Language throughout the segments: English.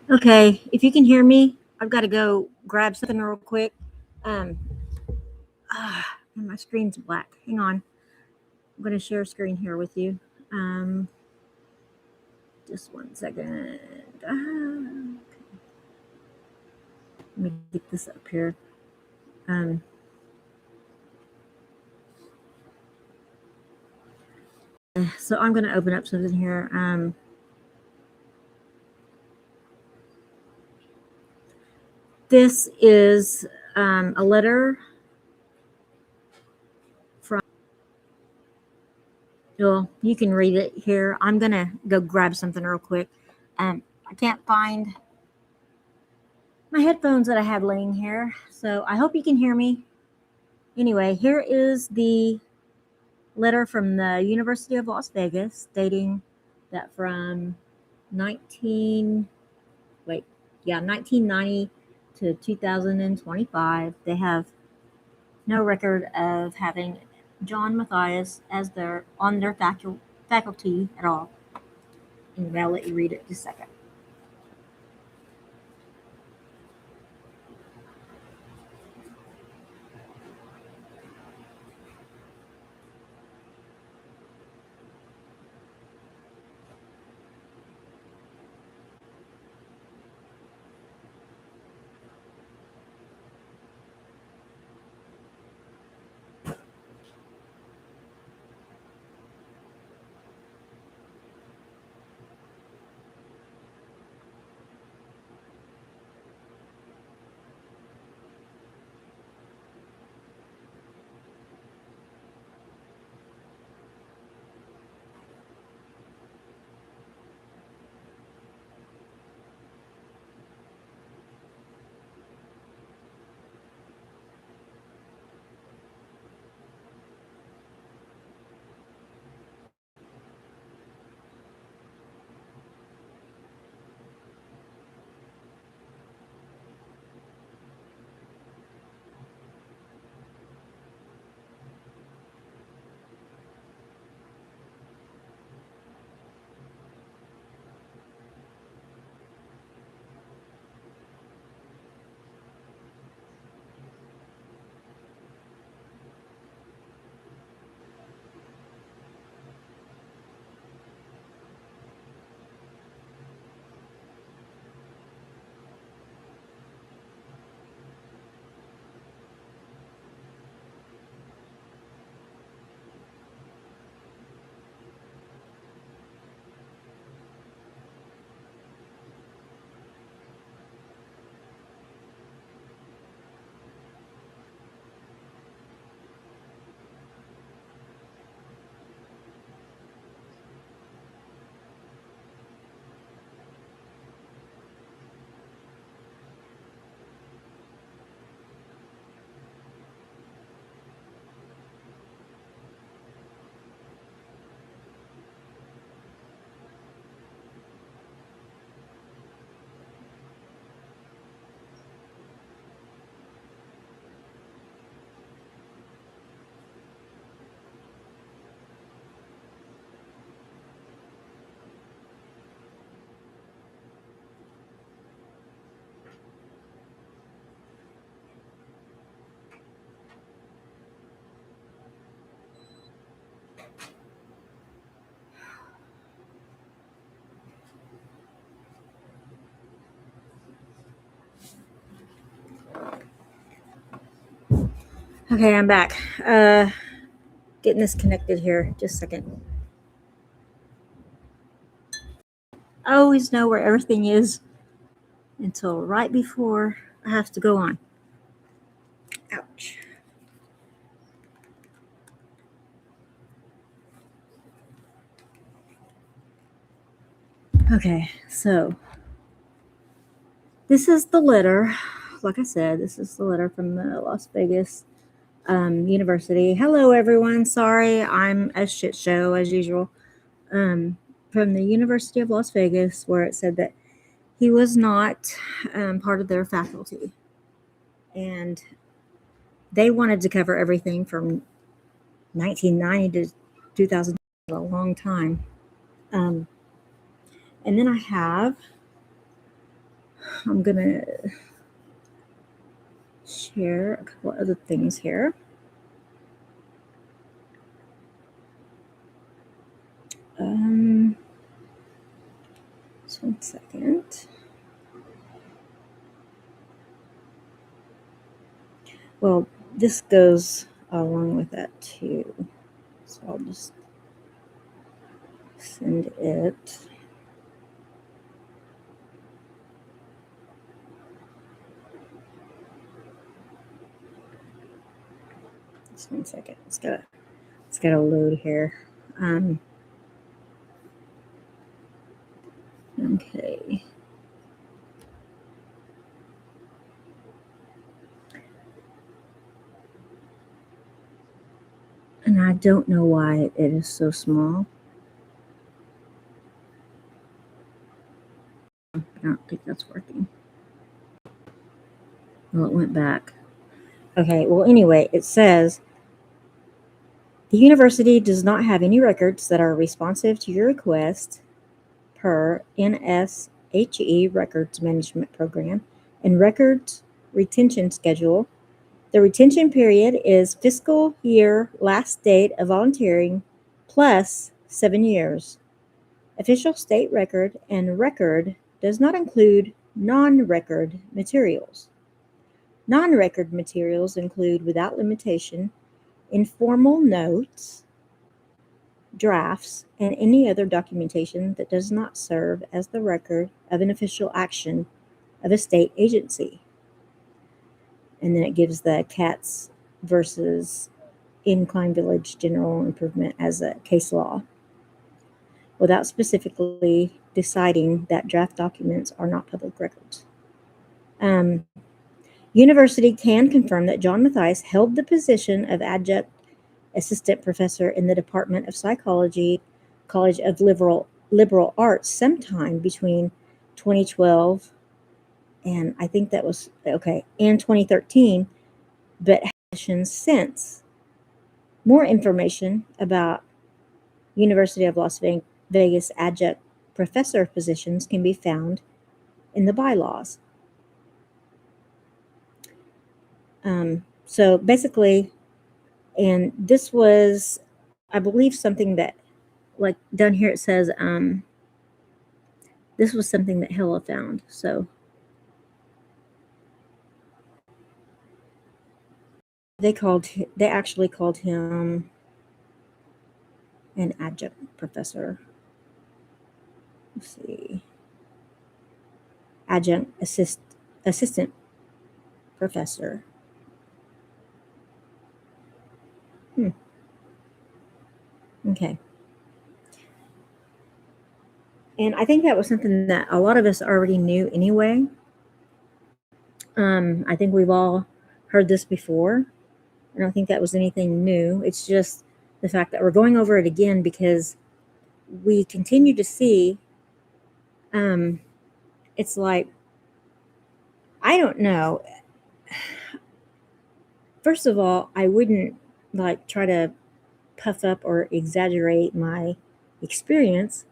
Okay, if you can hear me, I've got to go grab something real quick. Um, my screen's black. Hang on. I'm going to share a screen here with you. Um, just 1 second. Let me get this up here. Um, so I'm going to open up something here. This is a letter from. Well, you can read it here. I'm going to go grab something real quick. I can't find my headphones that I had laying here, so I hope you can hear me. Anyway, here is the letter from the University of Las Vegas stating that from 1990 to 2025, they have no record of having John Matthias as on their faculty at all. And I'll let you read it just a second. Okay, I'm back. Getting this connected here. Just a second. I always know where everything is until right before I have to go on. Ouch. Okay, so this is the letter. Like I said, this is the letter from the Las Vegas University. Hello, everyone. Sorry, I'm a shit show as usual. From the University of Las Vegas, where it said that he was not part of their faculty. And they wanted to cover everything from 1990 to 2000, a long time. And then I have I'm going to share a couple other things here. Just 1 second. Well, this goes along with that too. So I'll just send it. Just 1 second. It's gotta load here. Okay. And I don't know why it is so small. I don't think that's working. Well, it went back. Okay, well, anyway, it says the university does not have any records that are responsive to your request per NSHE Records Management Program and Records Retention Schedule. The retention period is fiscal year last date of volunteering plus 7 years. Official state record and record does not include non-record materials. Non-record materials include, without limitation, informal notes, drafts, and any other documentation that does not serve as the record of an official action of a state agency. And then it gives the Katz versus Incline Village General Improvement as a case law, without specifically deciding that draft documents are not public records. University can confirm that John Matthias held the position of adjunct assistant professor in the Department of Psychology, College of Liberal Arts sometime between 2012 and I think that was, okay, and 2013, but since. More information about University of Las Vegas adjunct professor positions can be found in the bylaws. So basically, and this was, I believe, something that, like down here it says, this was something that Hilla found. So they actually called him an adjunct professor. Let's see. Adjunct assistant professor. Okay. And I think that was something that a lot of us already knew anyway. I think we've all heard this before. I don't think that was anything new. It's just the fact that we're going over it again because we continue to see, it's like, I don't know. First of all, I wouldn't like try to puff up or exaggerate my experience.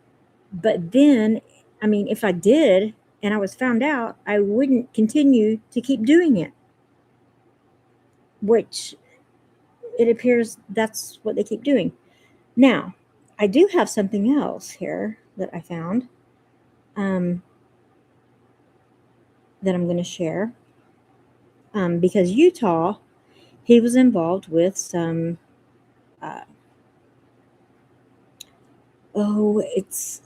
But then, I mean, if I did and I was found out, I wouldn't continue to keep doing it, which it appears that's what they keep doing. Now, I do have something else here that I found that I'm going to share because Utah, he was involved with some, it's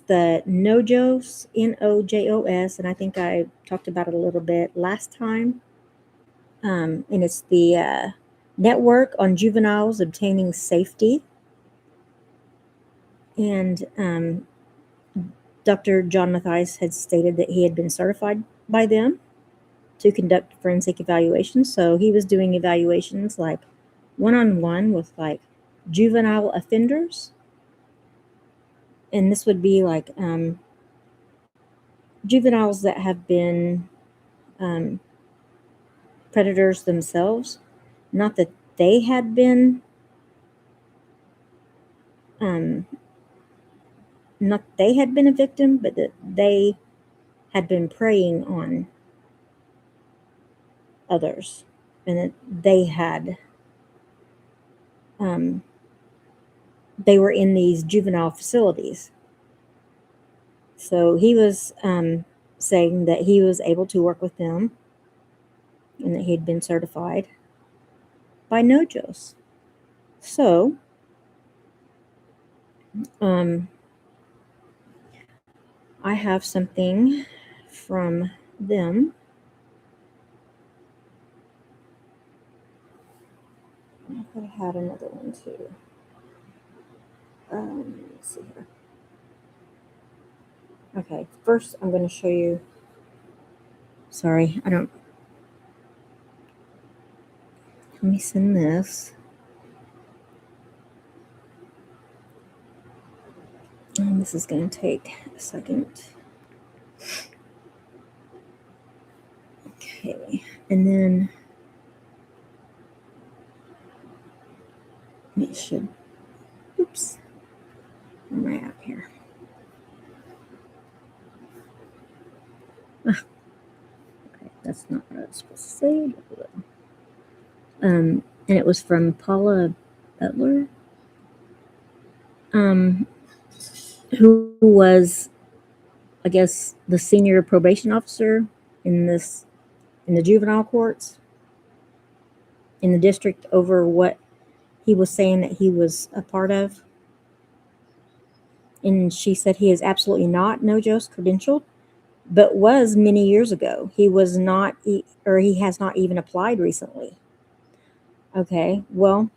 the NOJOS, NOJOS, and I think I talked about it a little bit last time. And it's the Network on Juveniles Obtaining Safety. And Dr. John Matthias had stated that he had been certified by them to conduct forensic evaluations. So he was doing evaluations like one-on-one with like juvenile offenders. And this would be like juveniles that have been predators themselves. Not that they had been a victim, but that they had been preying on others, and that they were in these juvenile facilities. So he was saying that he was able to work with them and that he'd been certified by NOJOS. So I have something from them. I had another one too. Let's see here. Okay, first I'm going to show you. Sorry, I don't. Let me send this. And this is going to take a second. Okay, and then it should. Oops. Where am I at here? Okay, that's not what I was supposed to say. And it was from Paula Butler, who was, I guess, the senior probation officer in the juvenile courts in the district over what he was saying that he was a part of. And she said he is absolutely not NOJOS credentialed, but was many years ago. He was not, or he has not even applied recently. Okay, well,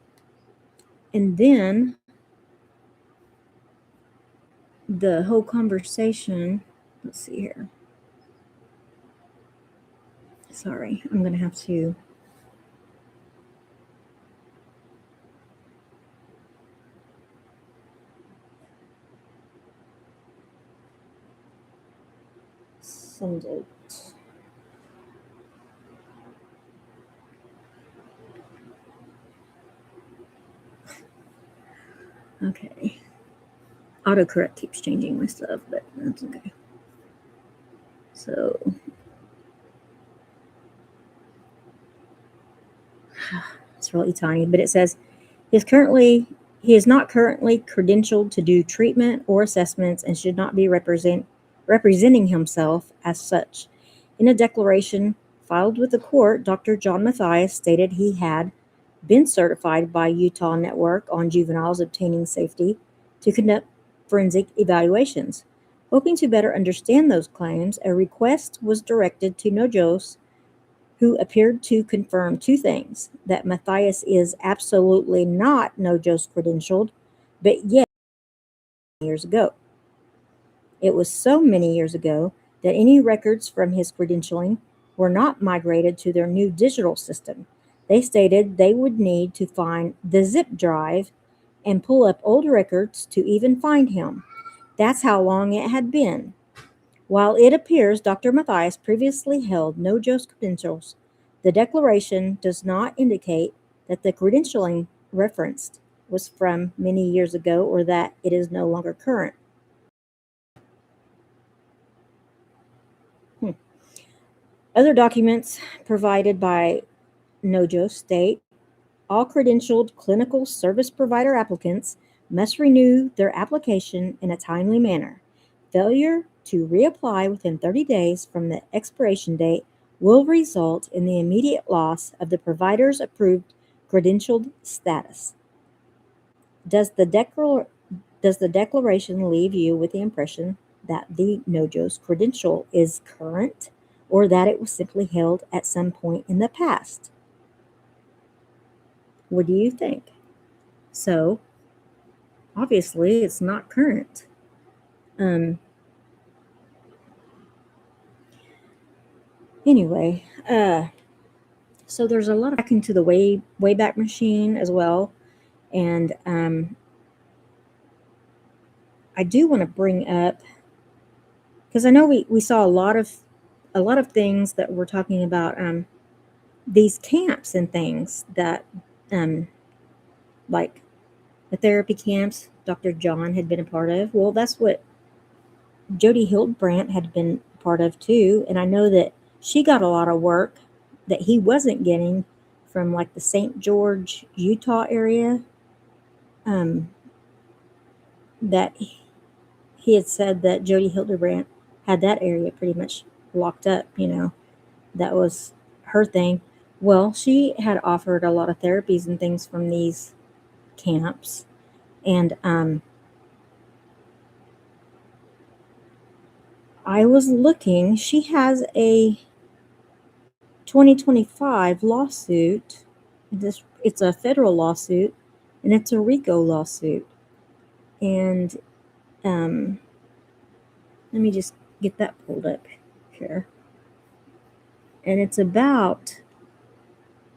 and then the whole conversation, let's see here. Sorry, I'm going to have to. Send it. Okay. Autocorrect keeps changing my stuff, but that's okay. So it's really tiny, but it says he is not currently credentialed to do treatment or assessments and should not be representing himself as such. In a declaration filed with the court, Dr. John Matthias stated he had been certified by Utah Network on Juveniles Obtaining Safety to conduct forensic evaluations. Hoping to better understand those claims, a request was directed to NOJOS, who appeared to confirm two things: that Matthias is absolutely not NOJOS credentialed, but yet years ago. It was so many years ago that any records from his credentialing were not migrated to their new digital system. They stated they would need to find the zip drive and pull up old records to even find him. That's how long it had been. While it appears Dr. Matthias previously held NOJOS credentials, the declaration does not indicate that the credentialing referenced was from many years ago or that it is no longer current. Other documents provided by NOJOS state all credentialed clinical service provider applicants must renew their application in a timely manner. Failure to reapply within 30 days from the expiration date will result in the immediate loss of the provider's approved credentialed status. Does the declaration leave you with the impression that the NOJOS credential is current or that it was simply held at some point in the past? What do you think? So, obviously, it's not current. Anyway, so there's a lot of hacking to the Wayback Machine as well, and I do want to bring up, because I know we saw a lot of things that we're talking about, these camps and things that like the therapy camps Dr. John had been a part of. Well, that's what Jody Hildebrandt had been a part of too. And I know that she got a lot of work that he wasn't getting from like the St. George, Utah area. That he had said that Jody Hildebrandt had that area pretty much locked up, that was her thing. Well, she had offered a lot of therapies and things from these camps. And I was looking, she has a 2025 lawsuit. It's a federal lawsuit, and it's a RICO lawsuit. And let me just get that pulled up here. And it's about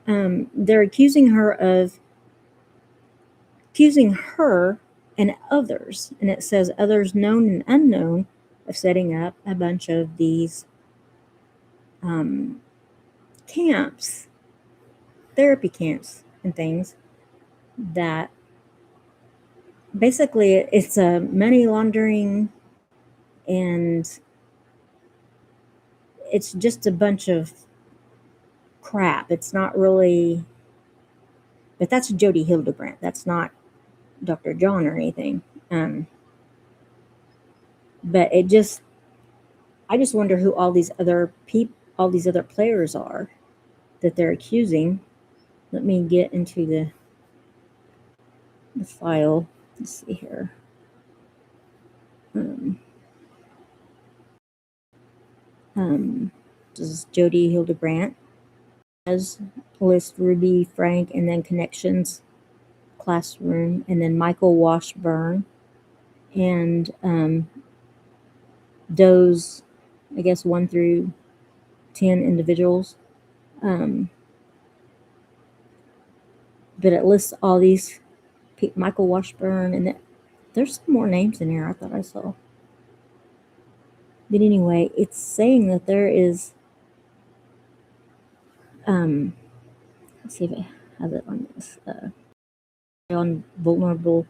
they're accusing her and others, and it says others known and unknown, of setting up a bunch of these camps, therapy camps and things, that basically it's a money laundering, and it's just a bunch of crap. It's not really, but that's Jody Hildebrandt. That's not Dr. John or anything. But I just wonder who all these other players are that they're accusing. Let me get into the file. Let's see here. This is Jody Hildebrandt. As list Ruby Frank, and then Connections Classroom, and then Michael Washburn, and those, I guess, 1 through 10 individuals. But it lists all these Michael Washburn, and there's some more names in here I thought I saw. But anyway, it's saying that there is, let's see if it has it on this, on vulnerable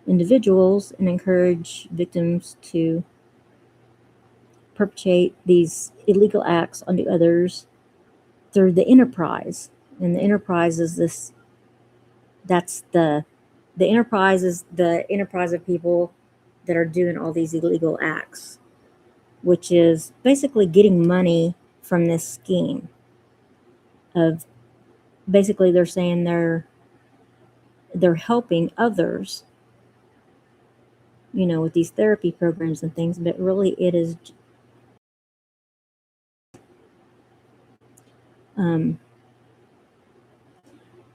individuals, and encourage victims to perpetrate these illegal acts onto others through the enterprise. And the enterprise is this, that's the enterprise is the enterprise of people that are doing all these illegal acts, which is basically getting money from this scheme of, basically they're saying they're helping others, with these therapy programs and things, but really it is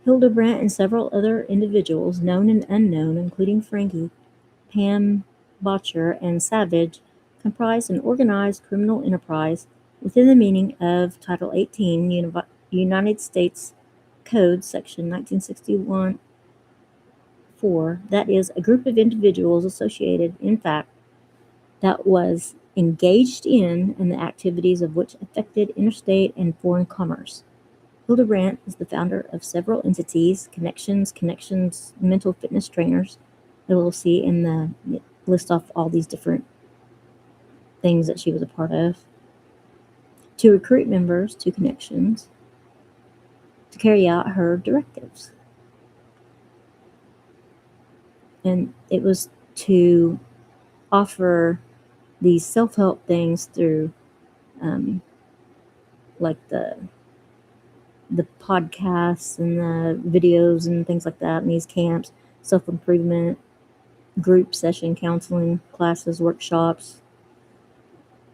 Hildebrandt and several other individuals, known and unknown, including Frankie, Pam Botcher, and Savage, comprise an organized criminal enterprise within the meaning of Title 18 United States Code, Section 1961, 4, that is, a group of individuals associated, in fact, that was engaged in and the activities of which affected interstate and foreign commerce. Hildebrandt is the founder of several entities, Connections Mental Fitness Trainers, LLC, and the list off all these different things that she was a part of, to recruit members to Connections to carry out her directives. And it was to offer these self-help things through like the podcasts and the videos and things like that, and these camps, self-improvement, group session counseling, classes, workshops,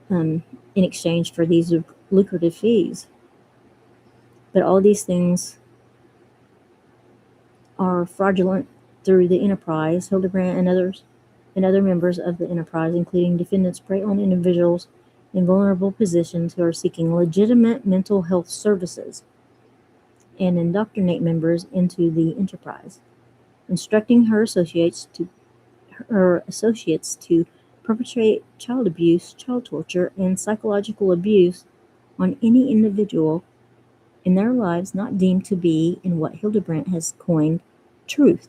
in exchange for these lucrative fees. But all these things are fraudulent through the enterprise. Hildebrandt and other members of the enterprise, including defendants, prey on individuals in vulnerable positions who are seeking legitimate mental health services, and indoctrinate members into the enterprise, instructing her associates to perpetrate child abuse, child torture, and psychological abuse on any individual in their lives not deemed to be in what Hildebrandt has coined truth.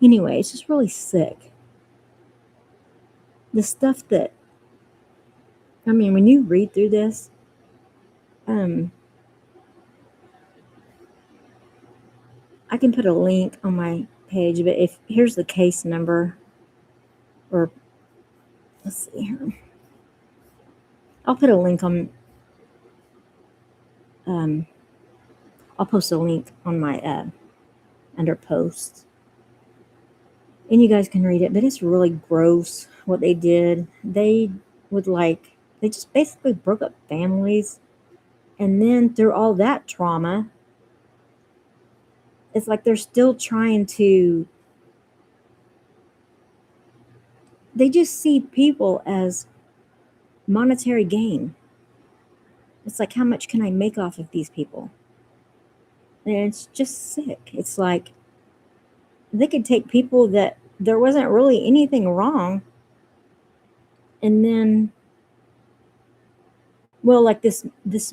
Anyway, it's just really sick. The stuff that I mean, when you read through this, I can put a link on my page, but if here's the case number, or let's see here, I'll put a link on. I'll post a link on my under posts, and you guys can read it. But it's really gross what they did. They would they just basically broke up families, and then through all that trauma, it's like they're still trying to. They just see people as monetary gain. It's like, how much can I make off of these people? And it's just sick. It's like they could take people that there wasn't really anything wrong, and then, well, like this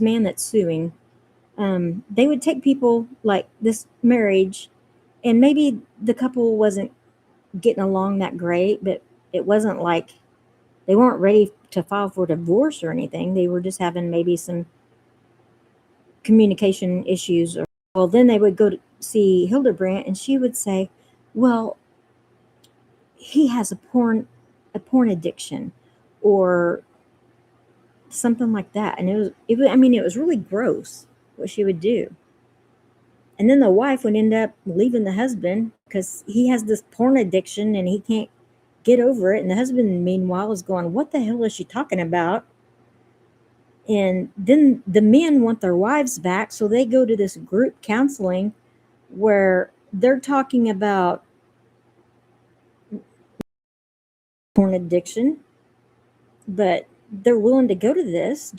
man that's suing, they would take people like this marriage, and maybe the couple wasn't getting along that great, but it wasn't like they weren't ready to file for divorce or anything. They were just having maybe some communication issues. Or, well, then they would go to see Hildebrandt, and she would say, well, he has a porn addiction, or something like that. And I mean, it was really gross what she would do. And then the wife would end up leaving the husband because he has this porn addiction and he can't get over it. And the husband, meanwhile, is going, what the hell is she talking about? And then the men want their wives back, so they go to this group counseling where they're talking about porn addiction, but they're willing to go to this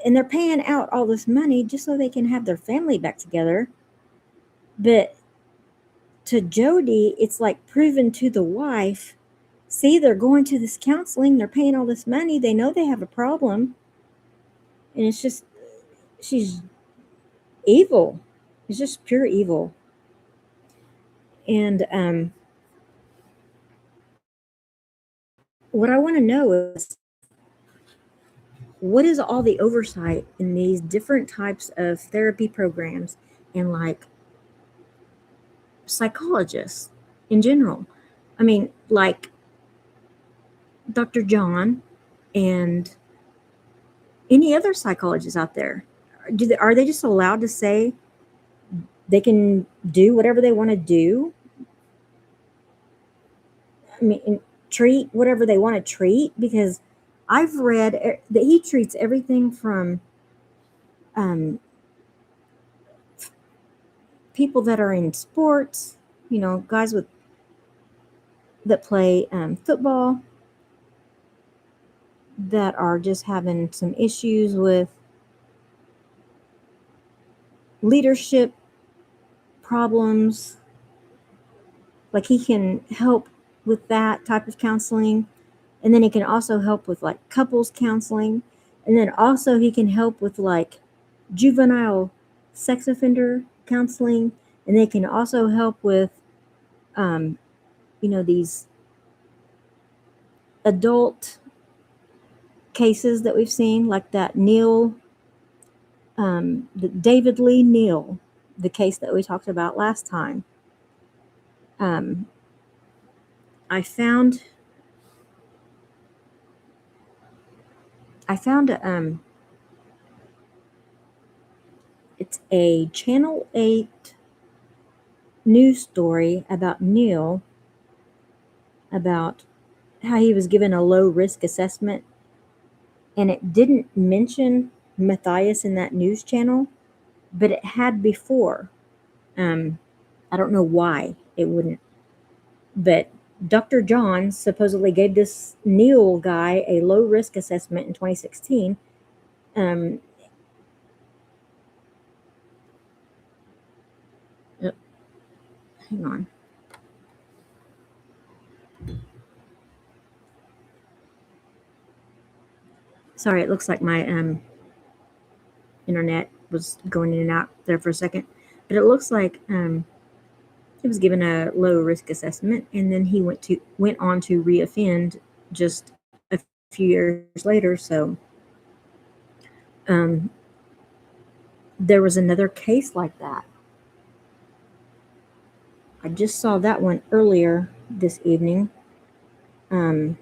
and they're paying out all this money just so they can have their family back together. But to Jody, it's like proven to the wife, see, they're going to this counseling, they're paying all this money, they know they have a problem. And it's just, she's evil. It's just pure evil. And what I want to know is, what is all the oversight in these different types of therapy programs and like psychologists in general? I mean, like Dr. John and any other psychologists out there, are they just allowed to say they can do whatever they want to do? I mean, treat whatever they want to treat? Because I've read that he treats everything from people that are in sports, guys that play football, that are just having some issues with leadership problems. Like, he can help with that type of counseling, and then he can also help with like couples counseling, and then also he can help with like juvenile sex offender counseling, and they can also help with these adult cases that we've seen, like that the David Lee Neal, the case that we talked about last time. I found it's a Channel 8 news story about Neil, about how he was given a low risk assessment, and it didn't mention Matthias in that news channel, but it had before. I don't know why it wouldn't, but Dr. John supposedly gave this Neil guy a low risk assessment in 2016. Hang on. Sorry, it looks like my internet was going in and out there for a second, but it looks like he was given a low risk assessment, and then he went on to reoffend just a few years later. So um, there was another case like that. I just saw that one earlier this evening. Um,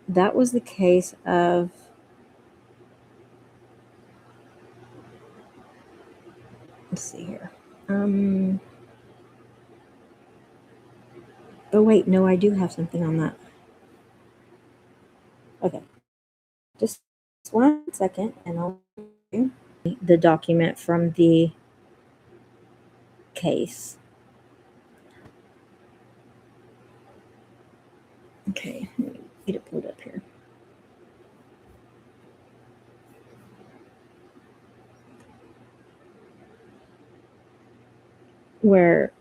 that was the case of, let's see here. Oh, wait, no, I do have something on that. Okay, just one second, and I'll the document from the case. Okay, let me get it pulled up here. Where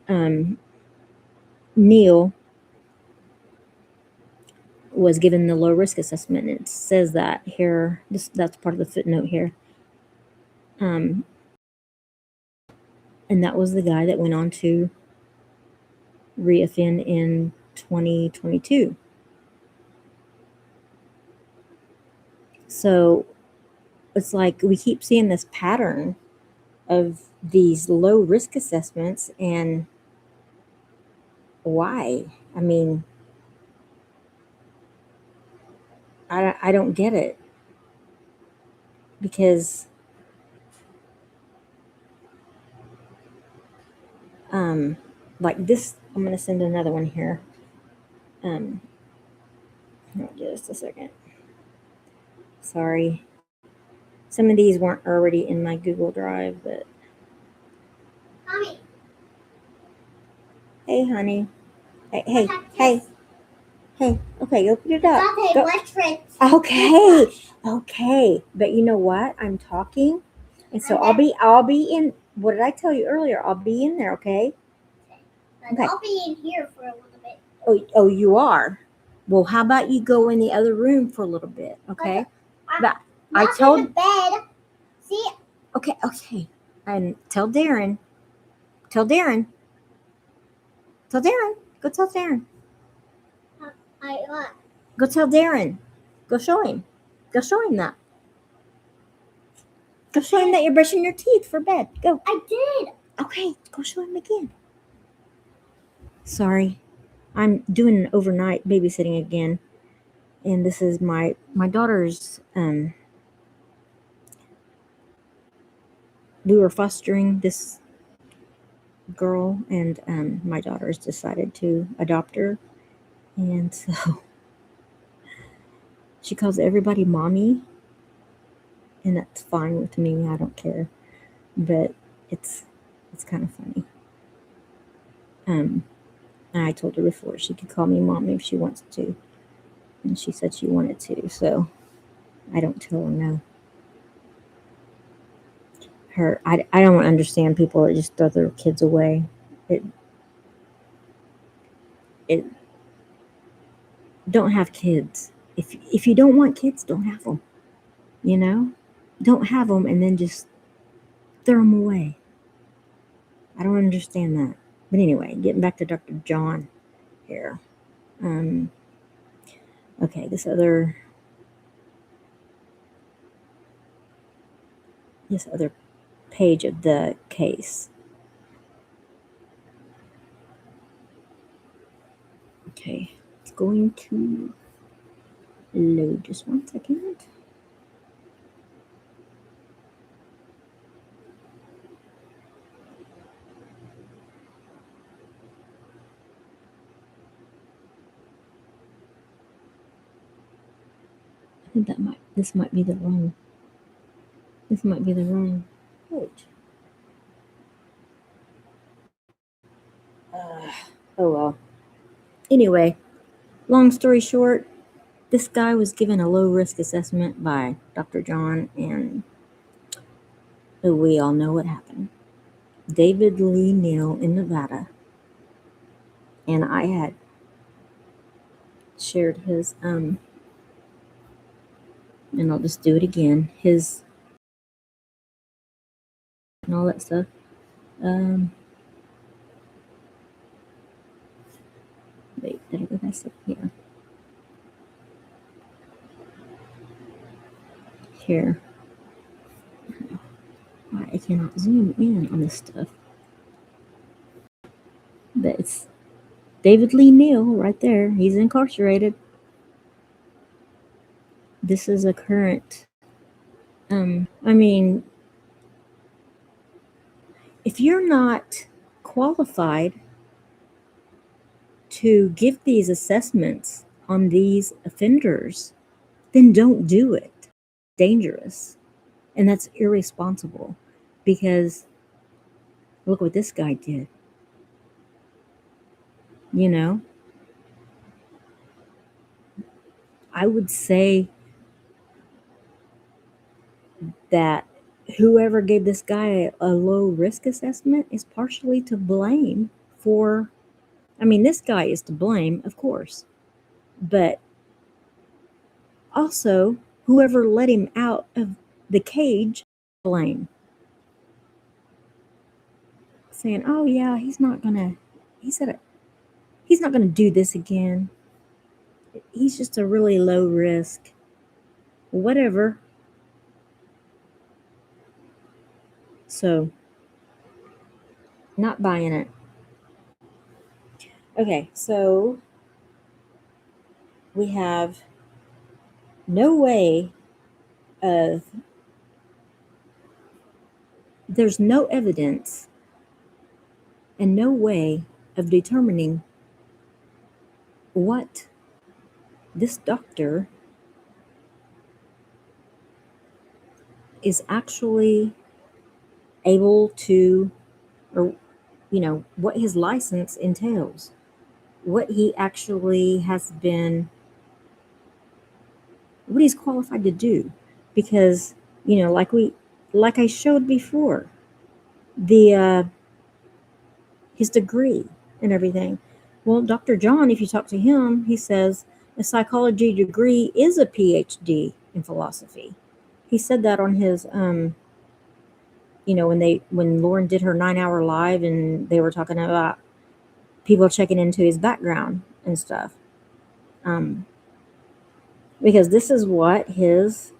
Neil was given the low risk assessment. It says that here. That's part of the footnote here. And that was the guy that went on to reoffend in 2022. So it's like we keep seeing this pattern of these low risk assessments, and why? I mean, I don't get it, because like this, I'm going to send another one here. Just a second. Sorry. Some of these weren't already in my Google Drive, but. Mommy. Hey, honey. Hey. Okay, open it up. Go. Okay. But you know what? I'm talking, and so I'll be in. What did I tell you earlier? I'll be in there. Okay. Okay. I'll be in here for a little bit. Oh, you are. Well, how about you go in the other room for a little bit? Okay. But I told. In the bed. See. Okay. And tell Darren. Go tell Darren. What? Go tell Darren. Go show him. That. Go show him that you're brushing your teeth for bed. Go. I did. Okay, go show him again. Sorry. I'm doing an overnight babysitting again. And this is my daughter's we were fostering this girl, and my daughter's decided to adopt her. And so she calls everybody mommy, and that's fine with me. I don't care. But it's kind of funny. I told her before she could call me mommy if she wants to, and she said she wanted to, so I don't tell her no. I don't understand people that just throw their kids away. It don't have kids. If you don't want kids, don't have them. You know, don't have them and then just throw them away. I don't understand that. But anyway, getting back to Dr. John here. Okay, this other page of the case. Okay, it's going to load. Just 1 second. I think this might be the wrong page. Oh well. Anyway, long story short, this guy was given a low risk assessment by Dr. John, and we all know what happened. David Lee Neal in Nevada, and I had shared his and I'll just do it again, his and all that stuff. Wait, did I go back? Yeah. here. I cannot zoom in on this stuff. But it's David Lee Neal right there. He's incarcerated. This is a current. I mean, if you're not qualified to give these assessments on these offenders, then don't do it. It's dangerous. And that's irresponsible, because look what this guy did. You know, I would say that whoever gave this guy a low risk assessment is partially to blame for, I mean, this guy is to blame, of course, but also whoever let him out of the cage, blame. Saying, oh yeah, he said he's not gonna do this again. He's just a really low risk. Whatever. So, not buying it. Okay, so we have no way of, there's no evidence and no way of determining what this doctor is actually able to, or, you know, what his license entails, what he actually has been, what he's qualified to do. Because, you know, like I showed before, the his degree and everything. Well, Dr. John, if you talk to him, he says a psychology degree is a PhD in philosophy. He said that on his you know, when Lauren did her 9-hour live and they were talking about people checking into his background and stuff. Because this is what his,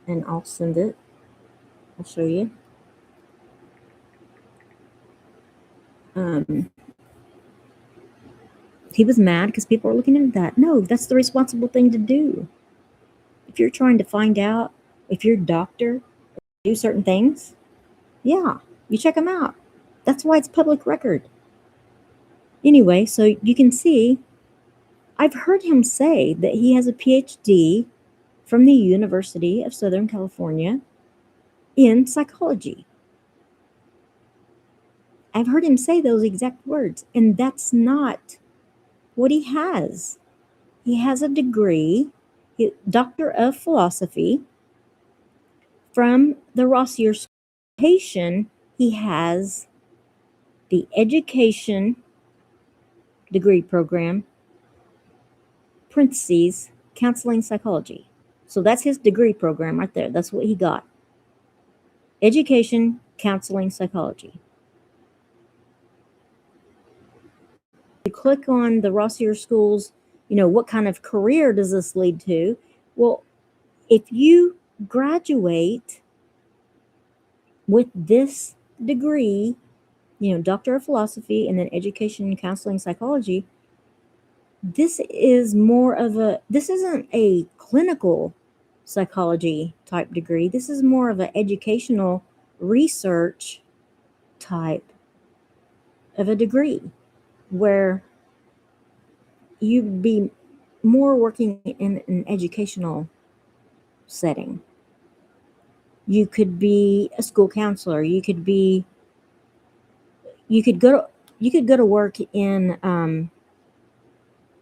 and I'll send it, I'll show you. He was mad because people are looking into that. No, that's the responsible thing to do. If you're trying to find out if your doctor do certain things, yeah, you check them out. That's why it's public record. Anyway, so you can see, I've heard him say that he has a PhD from the University of Southern California in psychology. I've heard him say those exact words, and that's not what he has. He has a degree, Doctor of Philosophy, from the Rossier School. He has the education degree program, parentheses, counseling psychology. So that's his degree program right there. That's what he got. Education, counseling psychology. You click on the Rossier Schools, you know, what kind of career does this lead to? Well, if you graduate with this degree, you know, Doctor of Philosophy and then Education, Counseling, Psychology, this is more of a, this isn't a clinical psychology type degree. This is more of an educational research type of a degree, where you'd be more working in an educational setting. You could be a school counselor. You could go to work in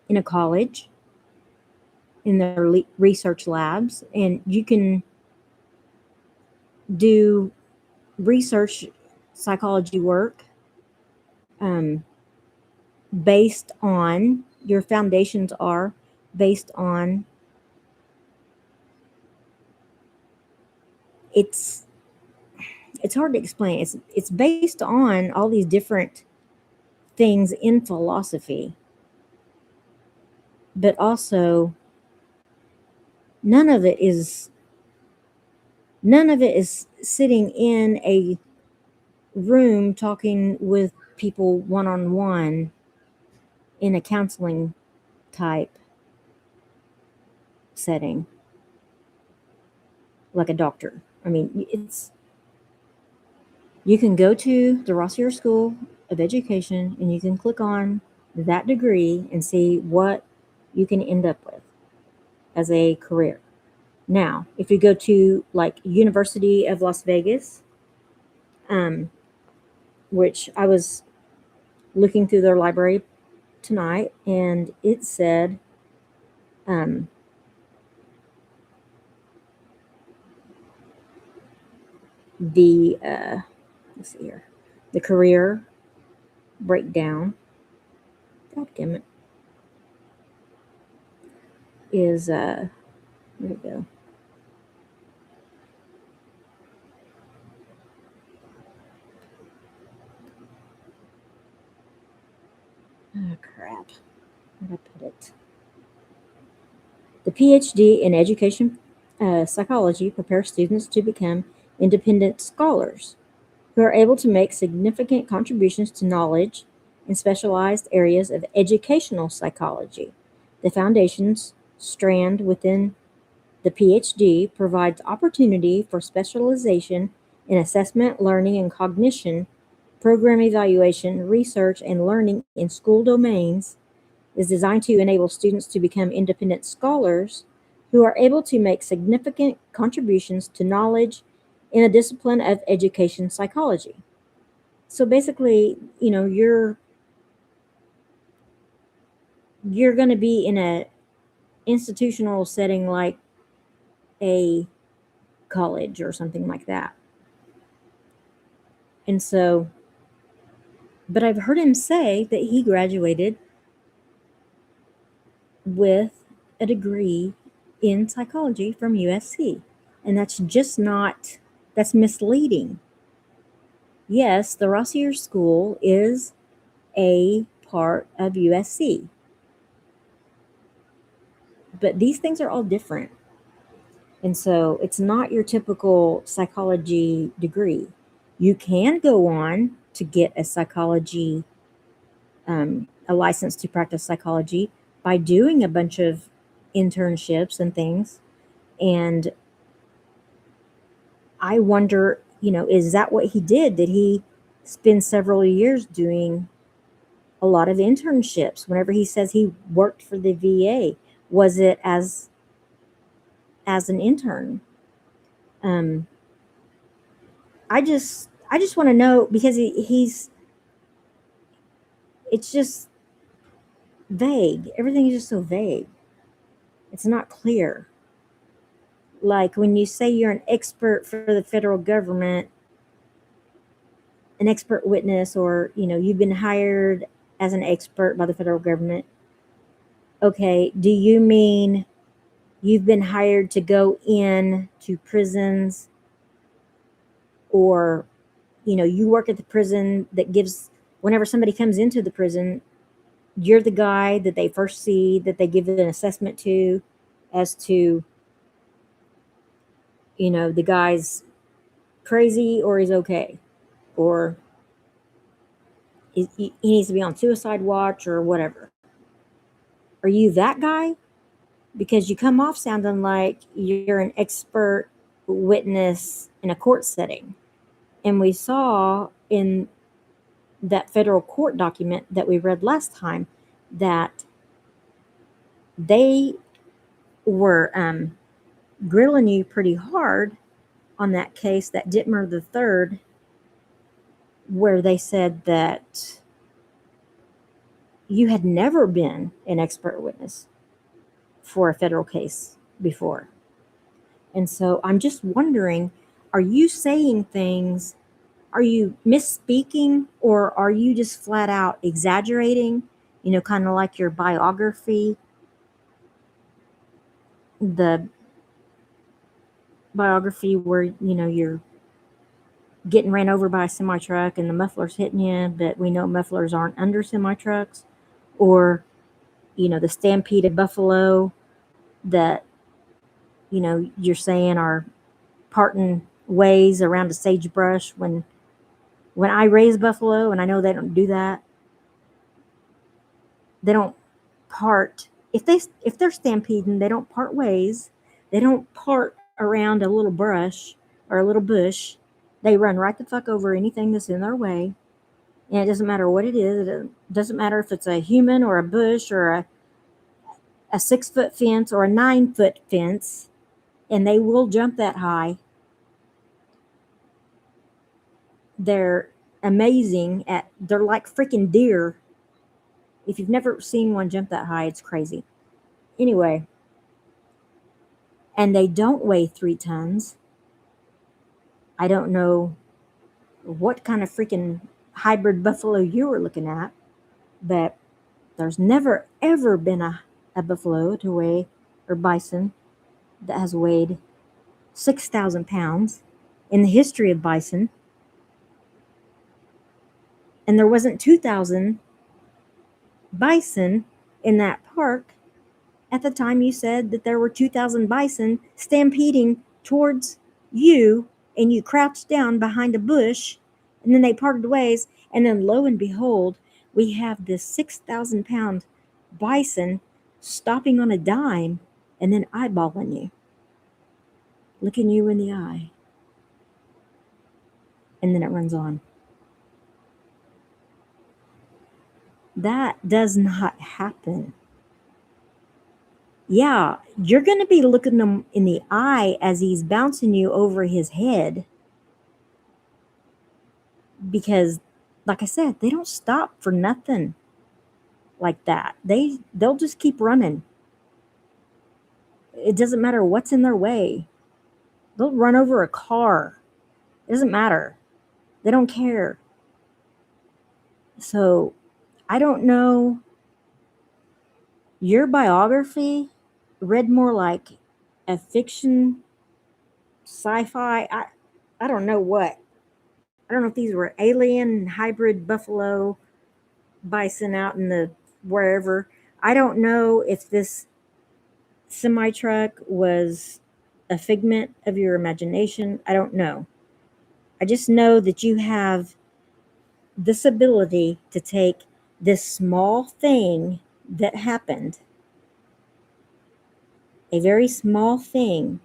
a college, in their research labs, and you can do research psychology work based on, your foundations are based on, it's hard to explain. It's based on all these different things in philosophy, but also none of it is None of it is sitting in a room talking with people one on one in a counseling type setting, like a doctor. I mean, you can go to the Rossier School of Education and you can click on that degree and see what you can end up with as a career. Now, if you go to like University of Las Vegas, which I was looking through their library tonight, and it said um, the let's see here, the career breakdown. God damn it, is where'd it go? Oh crap! Where'd I put it? The PhD in education psychology prepares students to become independent scholars who are able to make significant contributions to knowledge in specialized areas of educational psychology. The foundation's strand within the PhD provides opportunity for specialization in assessment, learning, and cognition, program evaluation, research, and learning in school domains, is designed to enable students to become independent scholars who are able to make significant contributions to knowledge in a discipline of education psychology. So basically, you're going to be in a institutional setting like a college or something like that. And so, but I've heard him say that he graduated with a degree in psychology from USC. And that's just not, that's misleading. Yes, the Rossier School is a part of USC, but these things are all different. And so it's not your typical psychology degree. You can go on to get a psychology, a license to practice psychology by doing a bunch of internships and things. And I wonder, is that what he did? Did he spend several years doing a lot of internships? Whenever he says he worked for the VA, was it as an intern? Um, I just want to know because he's it's just vague. Everything is just so vague. It's not clear. Like when you say you're an expert for the federal government, an expert witness, or you've been hired as an expert by the federal government. Okay, do you mean you've been hired to go in to prisons, or you work at the prison that gives, whenever somebody comes into the prison, you're the guy that they first see, that they give an assessment to, as to the guy's crazy or he's okay, or he needs to be on suicide watch or whatever. Are you that guy? Because you come off sounding like you're an expert witness in a court setting. And we saw in that federal court document that we read last time that they were grilling you pretty hard on that case, that Dittmer the Third, where they said that you had never been an expert witness for a federal case before. And so I'm just wondering, are you saying things, are you misspeaking, or are you just flat out exaggerating, kind of like your biography, the biography where, you're getting ran over by a semi truck and the muffler's hitting you, but we know mufflers aren't under semi trucks, or, the stampede of buffalo that, you're saying are parting ways around a sagebrush when I raise buffalo, and I know they don't do that. They don't part if they're stampeding, they don't part ways. They don't part around a little brush or a little bush. They run right the fuck over anything that's in their way. And it doesn't matter what it is. It doesn't matter if it's a human or a bush or a 6-foot fence or a 9-foot fence. And they will jump that high. They're amazing they're like freaking deer. If you've never seen one jump that high, it's crazy. Anyway, and they don't weigh 3 tons. I don't know what kind of freaking hybrid buffalo you were looking at, but there's never ever been a buffalo to weigh, or bison, that has weighed 6,000 pounds in the history of bison. And there wasn't 2,000 bison in that park at the time you said that there were 2,000 bison stampeding towards you, and you crouched down behind a bush, and then they parted ways, and then lo and behold, we have this 6,000 pound bison stopping on a dime and then eyeballing you, looking you in the eye, and then it runs on. That does not happen. Yeah, you're going to be looking him in the eye as he's bouncing you over his head, because, like I said, they don't stop for nothing like that. They'll just keep running. It doesn't matter what's in their way. They'll run over a car. It doesn't matter. They don't care. So, I don't know. Your biography read more like a fiction, sci-fi. I don't know what. I don't know if these were alien hybrid buffalo bison out in the wherever. I don't know if this semi truck was a figment of your imagination. I don't know. I just know that you have this ability to take this small thing that happened, a very small thing,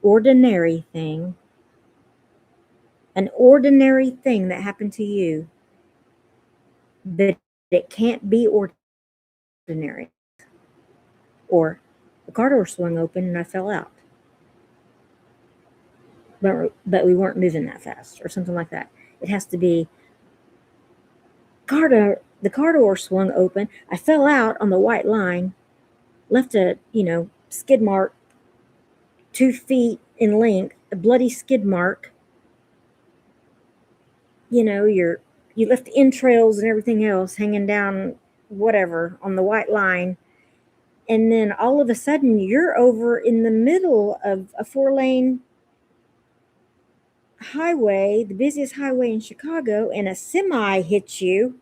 ordinary thing, an ordinary thing that happened to you, but it can't be ordinary. Or the car door swung open and I fell out. But we weren't moving that fast, or something like that. It has to be the car door swung open. I fell out on the white line, left a skid mark 2 feet in length, a bloody skid mark. You left entrails and everything else hanging down, whatever, on the white line. And then all of a sudden you're over in the middle of a 4-lane highway, the busiest highway in Chicago, and a semi hits you,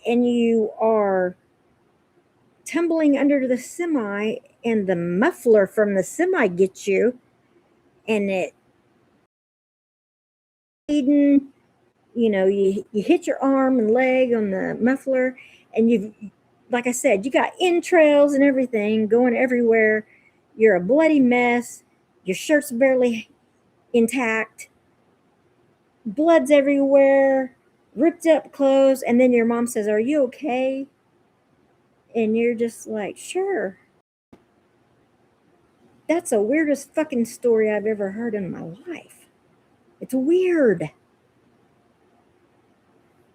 and you are tumbling under the semi, and the muffler from the semi gets you, and you hit your arm and leg on the muffler, and you've, like I said, you got entrails and everything going everywhere. You're a bloody mess. Your shirt's barely intact. Blood's everywhere. Ripped up clothes. And then your mom says, "Are you okay?" And you're just like, "Sure." That's the weirdest fucking story I've ever heard in my life. It's weird.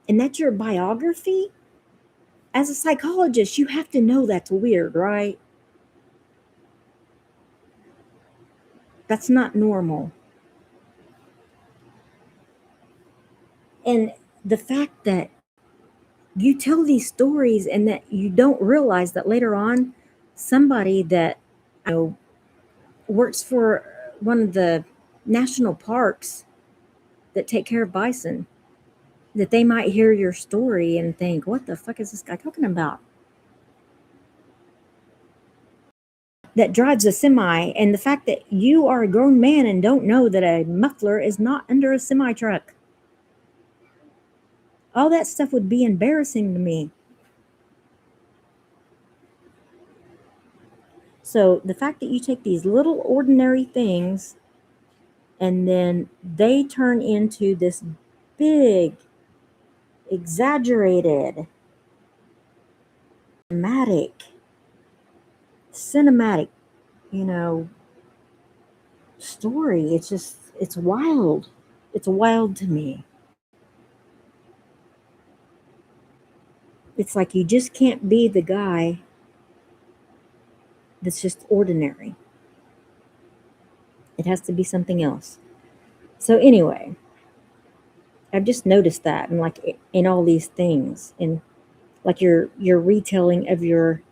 And that's your biography? As a psychologist, you have to know that's weird, right? That's not normal. And the fact that you tell these stories and that you don't realize that later on, somebody that works for one of the national parks that take care of bison, that they might hear your story and think, "What the fuck is this guy talking about?" that drives a semi, and the fact that you are a grown man and don't know that a muffler is not under a semi truck. All that stuff would be embarrassing to me. So the fact that you take these little ordinary things and then they turn into this big, exaggerated, cinematic, you know, story. It's wild. It's wild to me. It's like you just can't be the guy that's just ordinary. It has to be something else. So anyway, I've just noticed that, and like in all these things, and like your retelling of your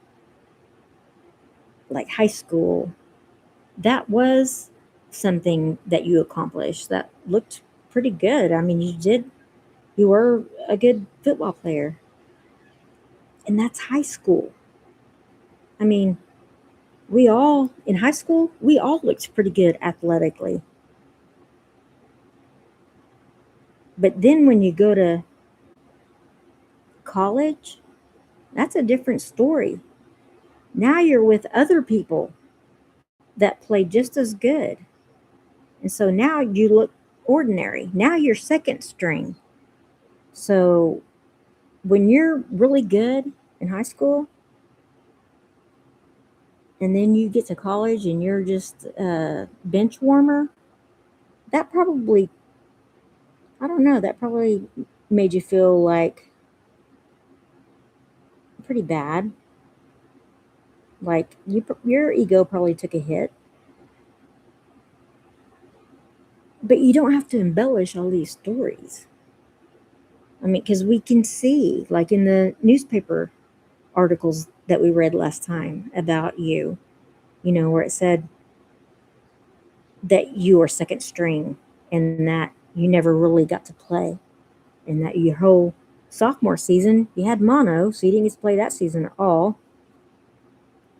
like high school, that was something that you accomplished that looked pretty good. I mean, you were a good football player, and that's high school. I mean, we all in high school, we all looked pretty good athletically. But then when you go to college, that's a different story. Now you're with other people that play just as good. And so now you look ordinary. Now you're second string. So when you're really good in high school and then you get to college and you're just a bench warmer, that probably, I don't know, that probably made you feel like pretty bad. Like your ego probably took a hit. But you don't have to embellish all these stories. I mean, because we can see, like in the newspaper articles that we read last time about you, where it said that you were second string and that you never really got to play, and that your whole sophomore season you had mono, so you didn't get to play that season at all.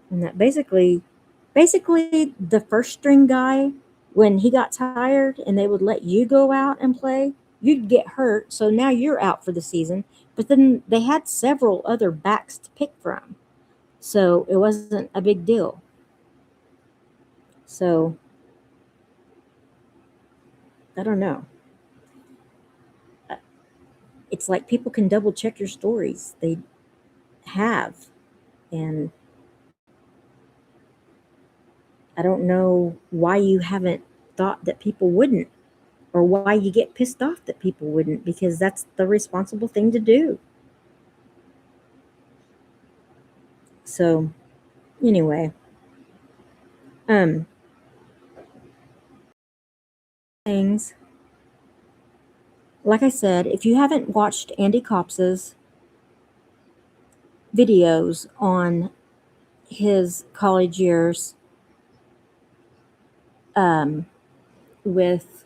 And that basically the first string guy, when he got tired and they would let you go out and play, you'd get hurt. So now you're out for the season. But then they had several other backs to pick from. So it wasn't a big deal. So I don't know. It's like people can double check your stories. They have. And I don't know why you haven't thought that people wouldn't, or why you get pissed off that people wouldn't, because that's the responsible thing to do. So anyway, things like I said, if you haven't watched Andy Cops's videos on his college years, with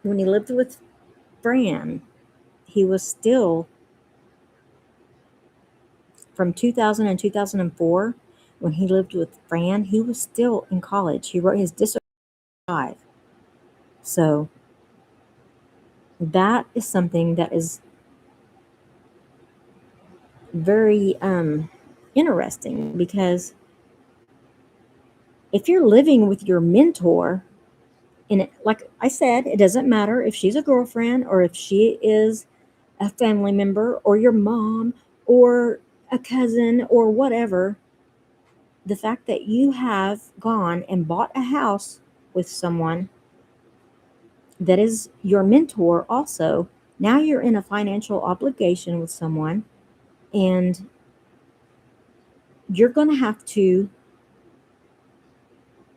when he lived with Fran, he was still from 2000 and 2004. When he lived with Fran, he was still in college. He wrote his dissertation. So that is something that is very interesting, because if you're living with your mentor, and like I said, it doesn't matter if she's a girlfriend or if she is a family member or your mom or a cousin or whatever, the fact that you have gone and bought a house with someone that is your mentor also, now you're in a financial obligation with someone, and you're going to have to,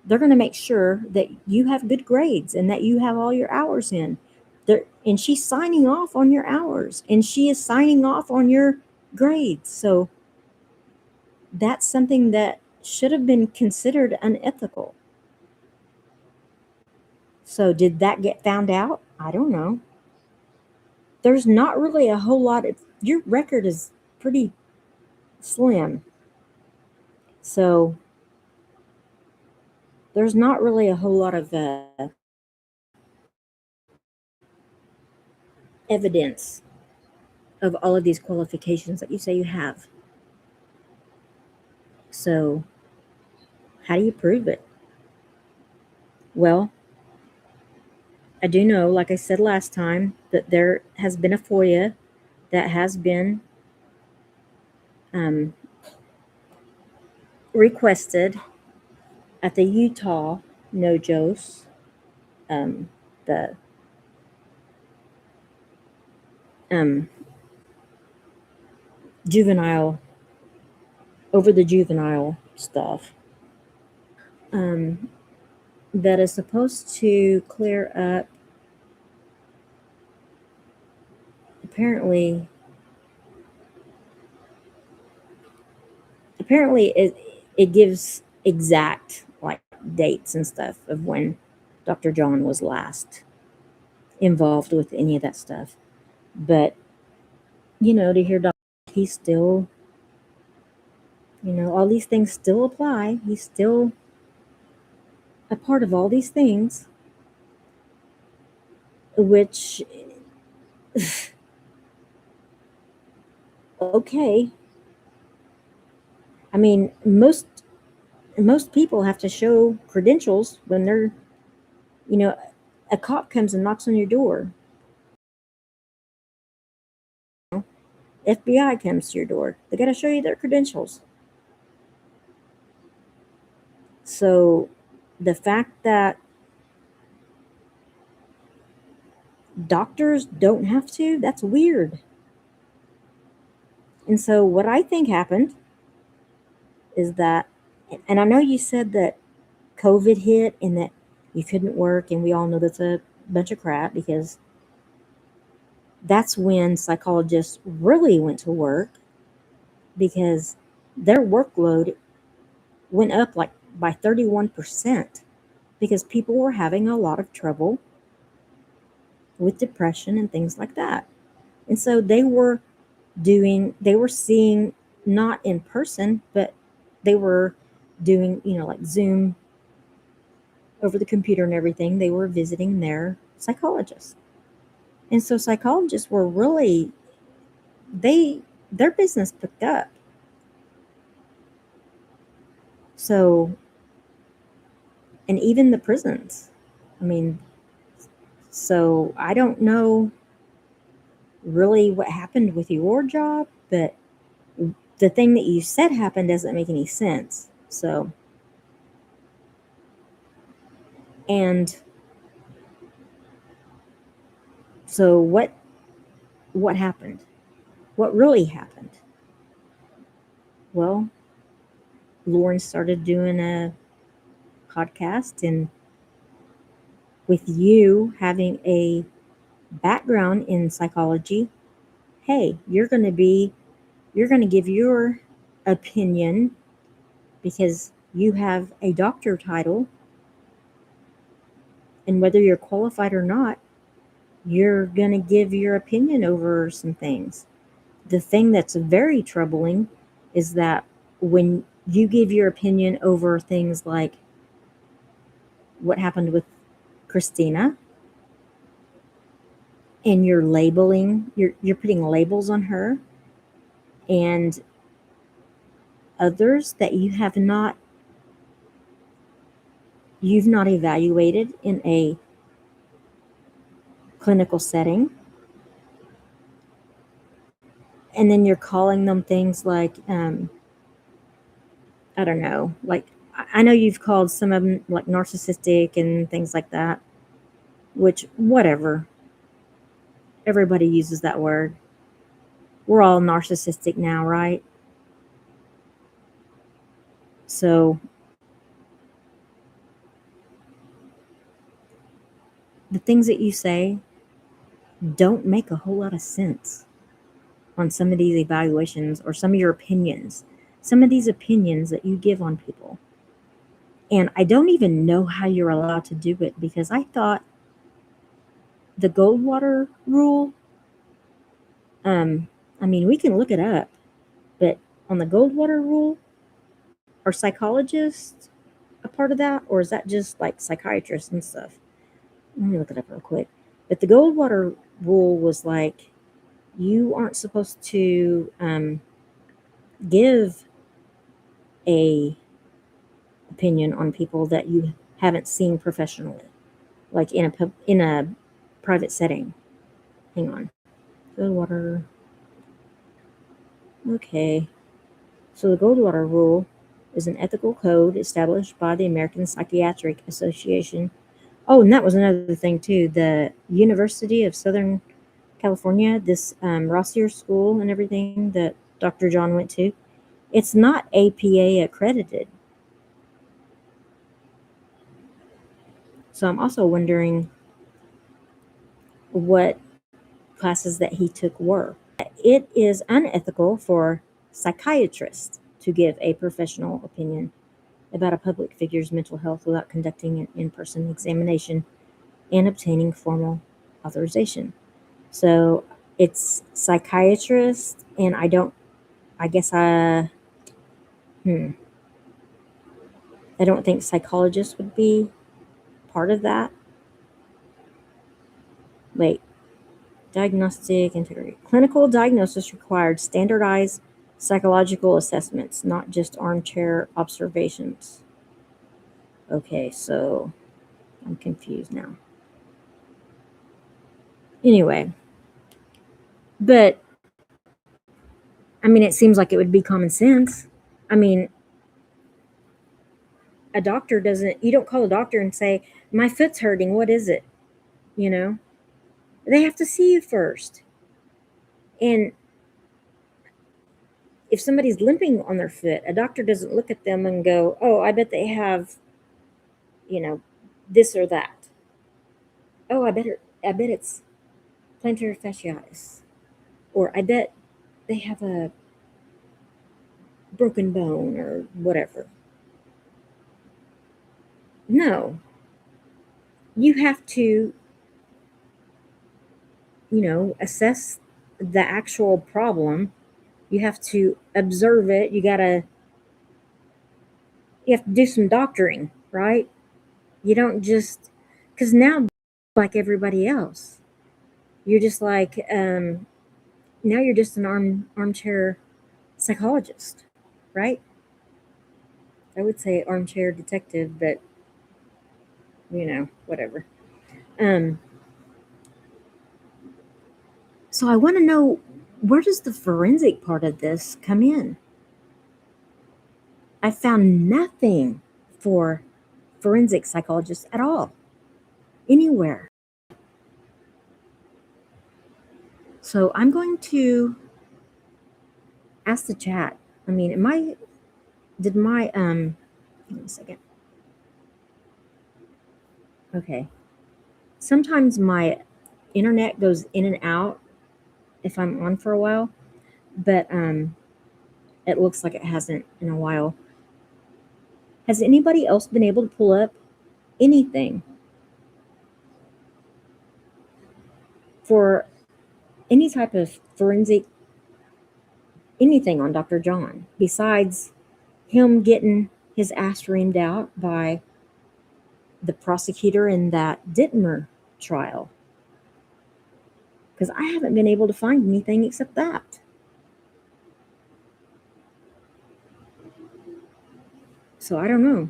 they're going to make sure that you have good grades and that you have all your hours in there, and she's signing off on your hours and she is signing off on your grades. So that's something that should have been considered unethical. So did that get found out? I don't know. There's not really a whole lot of, your record is pretty slim. So there's not really a whole lot of evidence of all of these qualifications that you say you have. So, how do you prove it? Well, I do know, like I said last time, that there has been a FOIA that has been um, requested at the Utah NOJOS, the um, juvenile, over the juvenile stuff, um, that is supposed to clear up, apparently, it gives exact like dates and stuff of when Dr. John was last involved with any of that stuff. But to hear Dr. He's still, all these things still apply. He's still a part of all these things, which, okay. I mean, most people have to show credentials when they're, you know, a cop comes and knocks on your door. FBI comes to your door. They got to show you their credentials. So the fact that doctors don't have to, that's weird. And so what I think happened is that, and I know you said that COVID hit and that you couldn't work, and we all know that's a bunch of crap because that's when psychologists really went to work because their workload went up like by 31% because people were having a lot of trouble with depression and things like that. And so they were seeing not in person, but they were doing, like Zoom over the computer and everything. They were visiting their psychologists. And so psychologists were really, they, their business picked up. So, and even the prisons. I mean, so I don't know really what happened with your job, but the thing that you said happened doesn't make any sense. So, and so what happened? What really happened? Well, Lauren started doing a podcast, and with you having a background in psychology, hey, you're going to give your opinion because you have a doctor title, and whether you're qualified or not, you're going to give your opinion over some things. The thing that's very troubling is that when you give your opinion over things like what happened with Christina, and you're putting labels on her and others that you've not evaluated in a clinical setting, and then you're calling them things like I don't know, like I know you've called some of them like narcissistic and things like that, which whatever, everybody uses that word. We're all narcissistic now, right? So the things that you say don't make a whole lot of sense on some of these evaluations or some of your opinions, some of these opinions that you give on people. And I don't even know how you're allowed to do it because I thought the Goldwater rule, I mean, we can look it up, but on the Goldwater rule, are psychologists part of that, or is that just like psychiatrists and stuff? Let me look it up real quick. But the Goldwater rule was like, you aren't supposed to give a opinion on people that you haven't seen professionally, like in a private setting. Hang on. Goldwater. Okay. So the Goldwater Rule is an ethical code established by the American Psychiatric Association. Oh, and that was another thing too. The University of Southern California, this Rossier school and everything that Dr. John went to, it's not APA accredited. So I'm also wondering what classes that he took were. It is unethical for psychiatrists to give a professional opinion about a public figure's mental health without conducting an in-person examination and obtaining formal authorization. So it's psychiatrists, and I don't think psychologists would be part of that. Wait, diagnostic integrity. Clinical diagnosis required standardized psychological assessments, not just armchair observations. Okay, so I'm confused now. Anyway, but I mean, it seems like it would be common sense. I mean, you don't call a doctor and say, my foot's hurting, what is it? You know, they have to see you first. And if somebody's limping on their foot, a doctor doesn't look at them and go, oh, I bet they have, this or that. Oh, I bet it's plantar fasciitis. Or I bet they have a broken bone or whatever. No. You have to, assess the actual problem. You have to observe it. You have to do some doctoring, right? You don't just, because now, like everybody else, you're just like, now you're just an armchair psychologist, right? I would say armchair detective, but whatever. So I want to know, where does the forensic part of this come in? I found nothing for forensic psychologists at all, anywhere. So I'm going to ask the chat. I mean, did my, hang on a second. Okay. Sometimes my internet goes in and out if I'm on for a while, but it looks like it hasn't in a while. Has anybody else been able to pull up anything for any type of forensic anything on Dr. John besides him getting his ass reamed out by the prosecutor in that Dittmer trial? Because I haven't been able to find anything except that. So I don't know.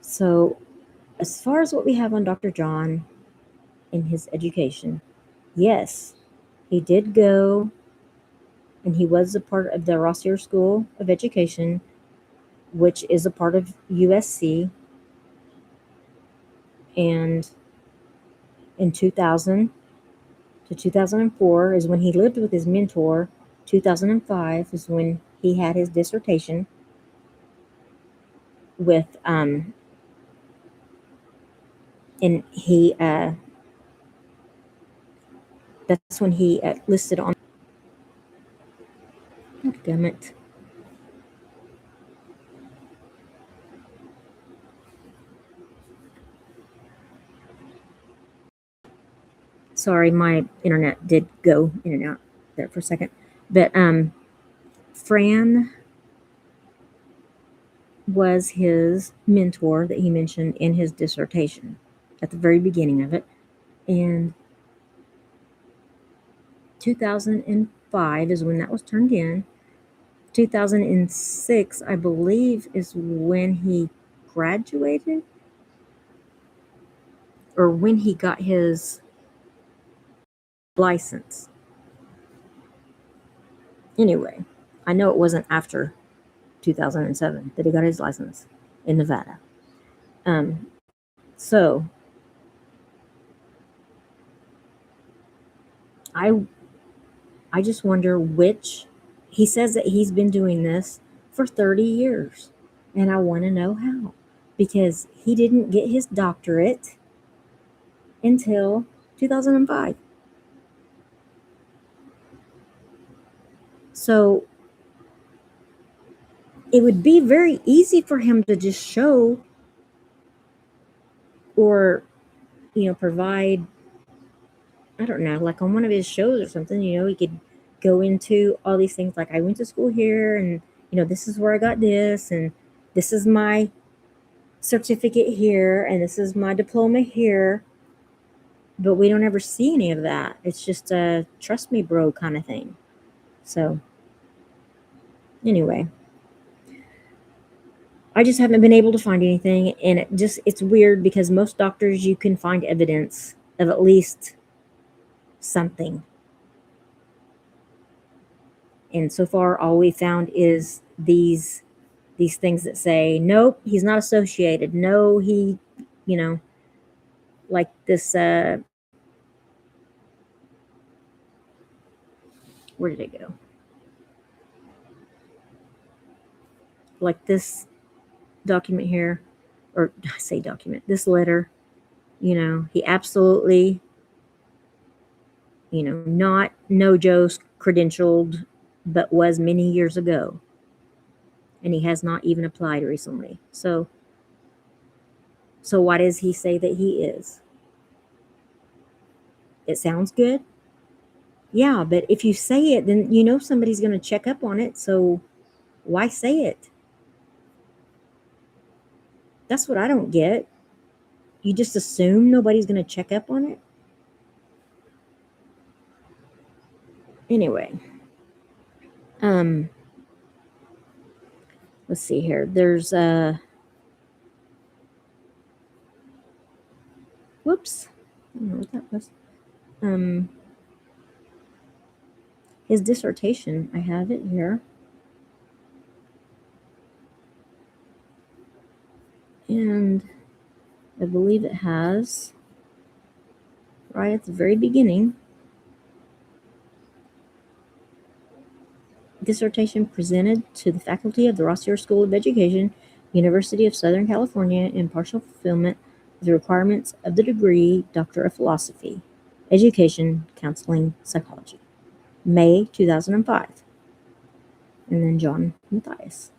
So as far as what we have on Dr. John in his education, yes, he did go and he was a part of the Rossier School of Education, which is a part of USC. And in 2000 to 2004 is when he lived with his mentor. 2005 is when he had his dissertation with, and he, that's when he listed on, God damn it. Sorry, my internet did go in and out there for a second. But Fran was his mentor that he mentioned in his dissertation at the very beginning of it. And 2005 is when that was turned in. 2006, I believe, is when he graduated or when he got his license. Anyway, I know it wasn't after 2007 that he got his license in Nevada. So I just wonder which. He says that he's been doing this for 30 years, and I want to know how, because he didn't get his doctorate until 2005. So it would be very easy for him to just show or, provide, I don't know, like on one of his shows or something, he could go into all these things like, I went to school here and, this is where I got this and this is my certificate here and this is my diploma here. But we don't ever see any of that. It's just a trust me, bro kind of thing. So anyway, I just haven't been able to find anything. And it's weird because most doctors, you can find evidence of at least something. And so far, all we found is these things that say, nope, he's not associated. No, he, like this, where did it go? Like this document here, or I say document, this letter, he absolutely, not Joe's credentialed, but was many years ago. And he has not even applied recently. So why does he say that he is? It sounds good. Yeah, but if you say it, then somebody's going to check up on it. So why say it? That's what I don't get. You just assume nobody's going to check up on it? Anyway. Let's see here. There's whoops. I don't know what that was. His dissertation, I have it here. And I believe it has, right at the very beginning, dissertation presented to the faculty of the Rossier School of Education, University of Southern California, in partial fulfillment of the requirements of the degree Doctor of Philosophy, Education, Counseling, Psychology, May 2005. And then John Matthias.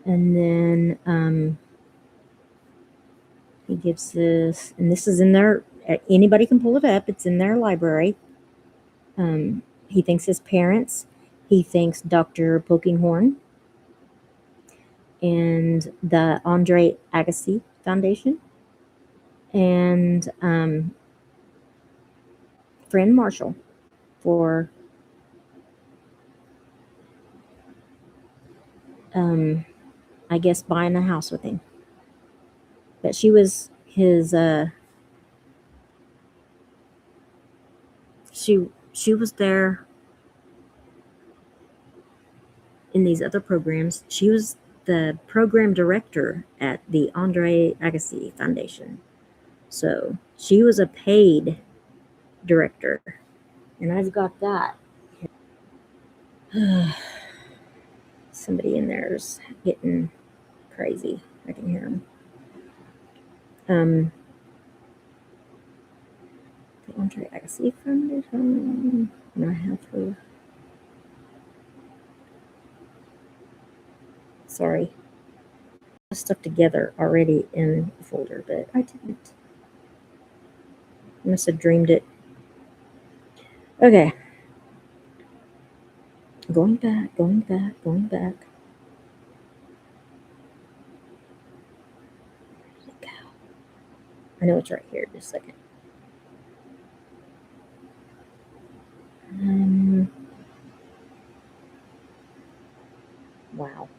And then he gives this, and this is in there. Anybody can pull it up. It's in their library. He thanks his parents. He thanks Dr. Polkinghorne and the Andre Agassi Foundation and friend Marshall for I guess buying a house with him. But she was his she was there in these other programs. She was the program director at the Andre Agassi Foundation. So she was a paid director. And I've got that. Somebody in there's getting crazy. I can hear him. The Andre Agassi Foundation. And I have to. Sorry. I stuck together already in the folder, but I didn't. I must have dreamed it. Okay. Going back, going back, going back. Where'd it go? I know it's right here. Just a second. Wow.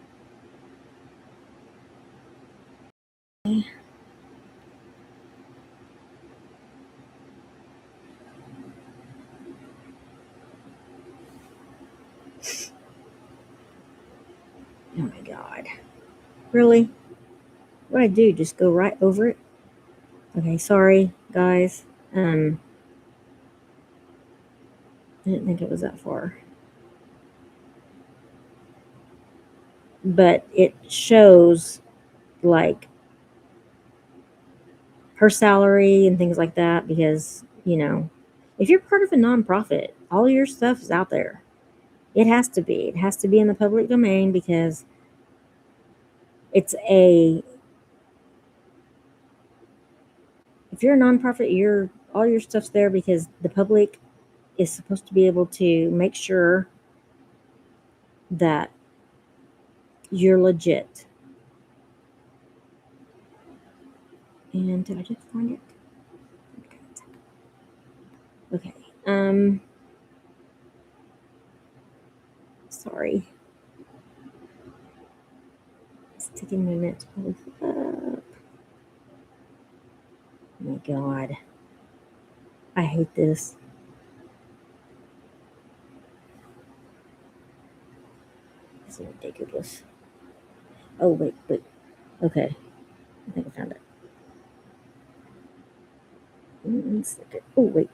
Oh my God. Really? What I do? Just go right over it? Okay, sorry, guys. I didn't think it was that far. But it shows like her salary and things like that because, if you're part of a nonprofit, all your stuff is out there. It has to be. It has to be in the public domain because it's if you're a nonprofit, all your stuff's there because the public is supposed to be able to make sure that you're legit. And did I just find it? Okay. Sorry. It's taking a minute to pull this up. Oh my God. I hate this. This is ridiculous. Oh, wait. Okay. I think I found it. Oh, wait.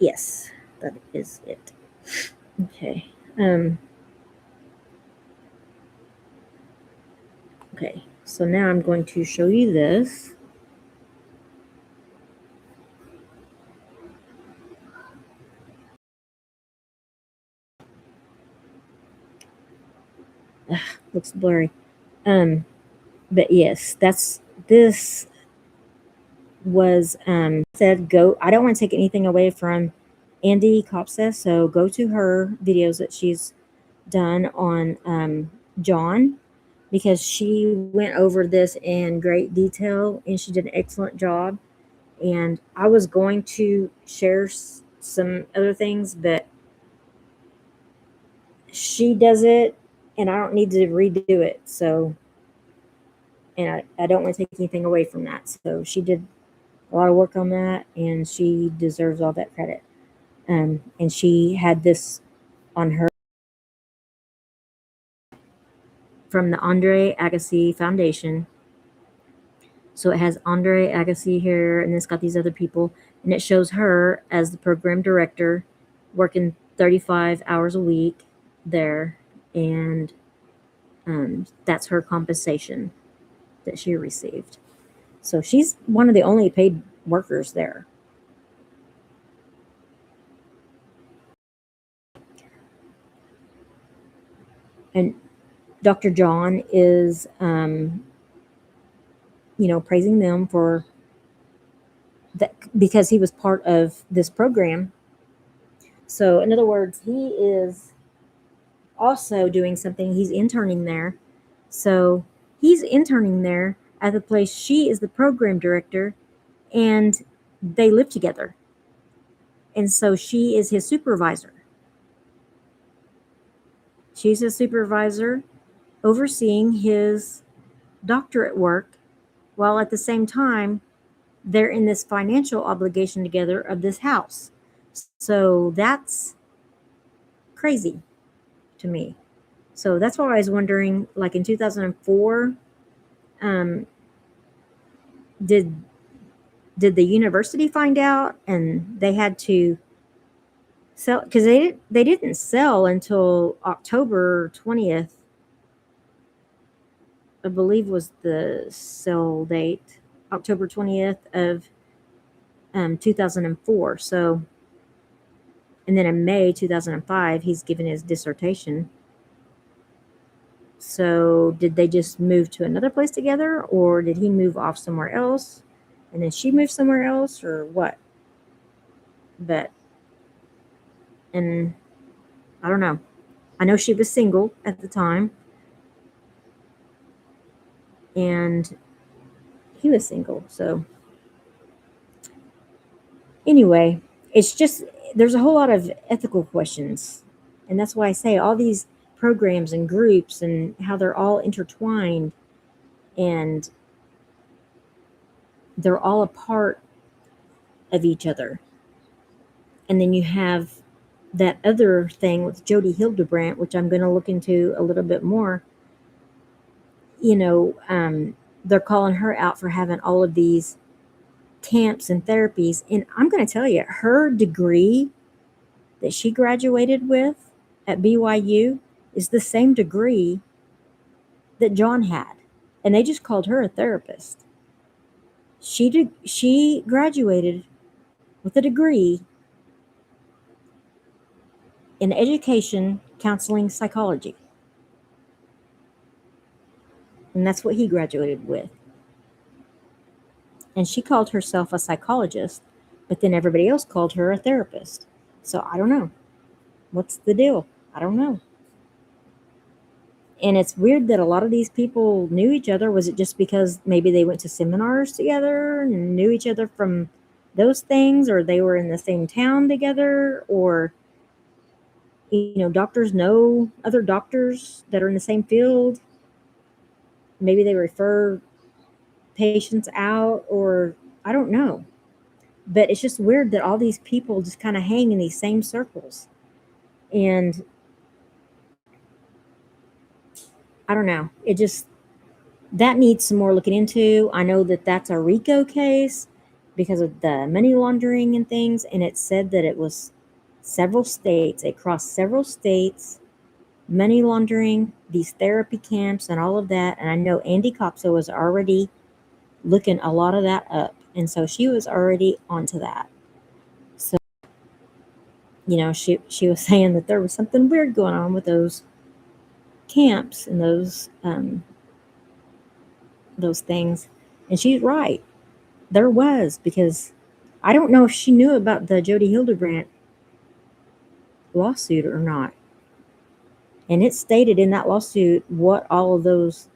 Yes, that is it. Okay. Okay. So now I'm going to show you this. Looks blurry. But yes, this was said go. I don't want to take anything away from Andy Kopsa, so go to her videos that she's done on John, because she went over this in great detail and she did an excellent job. And I was going to share some other things, but she does it and I don't need to redo it. So, and I don't want to take anything away from that. So she did a lot of work on that and she deserves all that credit. And she had this on her from the Andre Agassi Foundation. So it has Andre Agassi here, and it's got these other people, and it shows her as the program director working 35 hours a week there, and that's her compensation that she received. So she's one of the only paid workers there. And Dr. John is, praising them for that because he was part of this program. So, in other words, he is also doing something. He's interning there. So, he's interning there at the place. She is the program director, and they live together. And so, she is his supervisor. She's his supervisor overseeing his doctorate work, while at the same time, they're in this financial obligation together of this house. So that's crazy to me. So that's why I was wondering, like in 2004, um, did the university find out and they had to sell, because they didn't sell until October 20th, I believe was the sell date, October 20th of 2004. So, and then in May 2005, he's given his dissertation. So did they just move to another place together, or did he move off somewhere else and then she moved somewhere else, or what? But, and I don't know. I know she was single at the time, and he was single. So anyway, it's just there's a whole lot of ethical questions, and that's why I say all these programs and groups and how they're all intertwined, and they're all a part of each other. And then you have that other thing with Jody Hildebrandt, which I'm going to look into a little bit more. They're calling her out for having all of these camps and therapies. And I'm going to tell you, her degree that she graduated with at BYU is the same degree that John had. And they just called her a therapist. She graduated with a degree in education, counseling, psychology. And that's what he graduated with. And she called herself a psychologist, but then everybody else called her a therapist. So I don't know. What's the deal? I don't know. And it's weird that a lot of these people knew each other. Was it just because maybe they went to seminars together and knew each other from those things, or they were in the same town together, or doctors know other doctors that are in the same field? Maybe they refer patients out, or I don't know. But it's just weird that all these people just kind of hang in these same circles. And I don't know. That needs some more looking into. I know that that's a RICO case because of the money laundering and things. And it said that it was several states. It crossed several states, money laundering, these therapy camps and all of that. And I know Andy Copso was already looking a lot of that up. And so she was already onto that. So, she was saying that there was something weird going on with those camps and those things. And she's right. There was, because I don't know if she knew about the Jody Hildebrandt lawsuit or not. And it stated in that lawsuit what all of those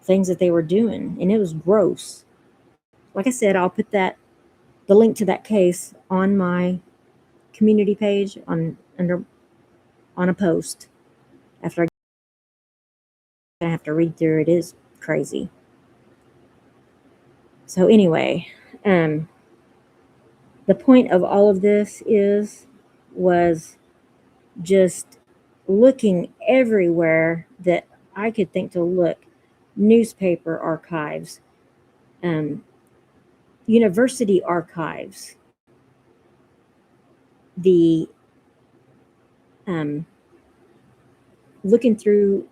things that they were doing. And it was gross. Like I said, I'll put the link to that case on my community page on a post after I have to read through it. It is crazy. So anyway, the point of all of this was just looking everywhere that I could think to look. Newspaper archives, university archives, the looking through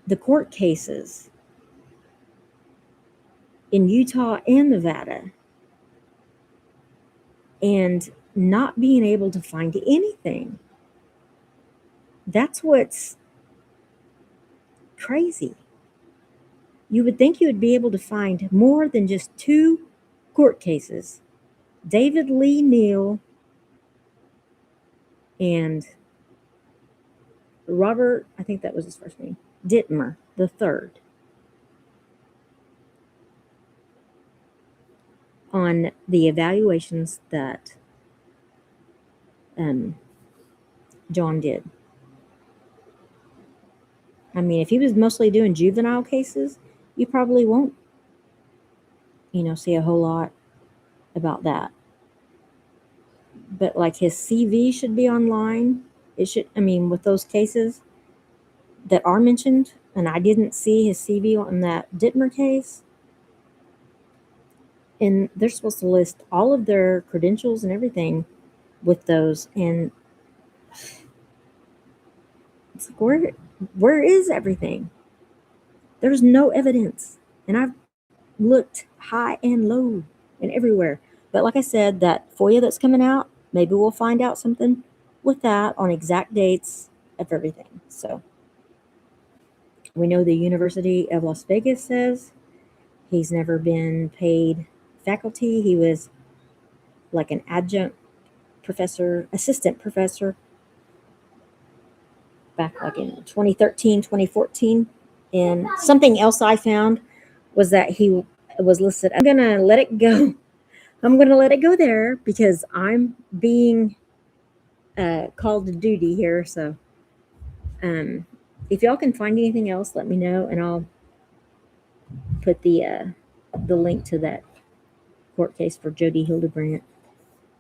the court cases in Utah and Nevada, and not being able to find anything. That's what's crazy. You would think you would be able to find more than just 2 court cases. David Lee Neal and Robert, I think that was his first name, Dittmer III, on the evaluations that John did. I mean, if he was mostly doing juvenile cases, you probably won't, see a whole lot about that. But like his CV should be online. It should, with those cases that are mentioned, and I didn't see his CV on that Dittmer case. And they're supposed to list all of their credentials and everything with those. And it's like, where is everything? There's no evidence. And I've looked high and low and everywhere. But like I said, that FOIA that's coming out, maybe we'll find out something with that on exact dates of everything. So we know the University of Las Vegas says he's never been paid faculty. He was like an adjunct professor, assistant professor. back like in 2013, 2014. And something else I found was that he was listed. I'm going to let it go. I'm going to let it go there because I'm being called to duty here. So if y'all can find anything else, let me know, and I'll put the link to that court case for Jody Hildebrandt